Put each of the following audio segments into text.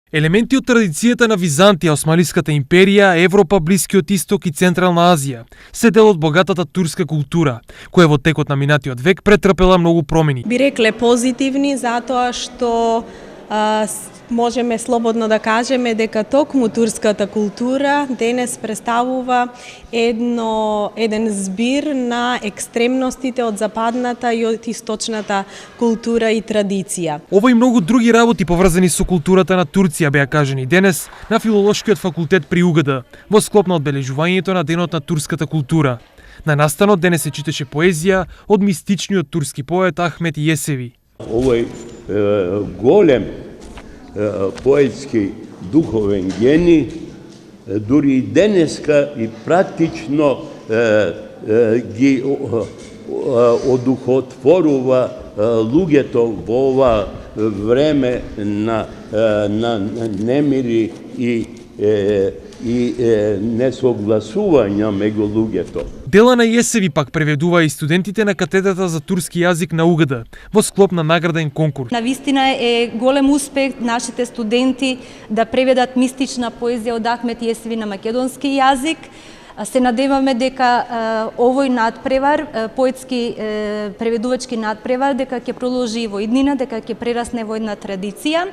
Елементи од традицијата на Византија, Османлиската империја, Европа, Блискиот Исток и Централна Азија се дел од богатата турска култура, која во текот на минатиот век претрпела многу промени. Би рекле позитивни, затоа што можеме слободно да кажеме дека токму турската култура денес представува еден збир на екстремностите од западната и од источната култура и традиција. Ова и многу други работи поврзани со културата на Турција беа кажани денес на Филолошкиот факултет при УГД во склоп на одбележувањето на Денот на турската култура. На настанот денес се читаше поезија од мистичниот турски поет Ахмет Јесеви. Овој голем поетски духовен гени дури и денеска и практично ги одухотворува луѓето во ова време на немири и несогласувања меѓу луѓето. Дела на Јесеви пак преведува и студентите на катедрата за турски јазик на УГД во склоп на награден конкурс. Навистина е голем успех нашите студенти да преведат мистична поезија од Ахмет Јесеви на македонски јазик. Се надеваме дека овој надпревар, поетски преведувачки надпревар, дека ќе продолжи во иднина, дека ќе прерасне во една традиција.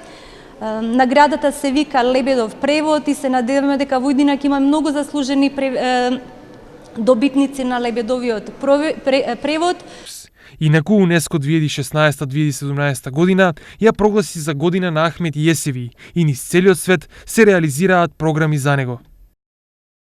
Наградата се вика Лебедов превод и се надеваме дека во иднина ќе има многу заслужени добитници на Лебедовиот превод. Инаку УНЕСКО 2016-2017 година ја прогласи за година на Ахмет Јесеви и низ целиот свет се реализираат програми за него.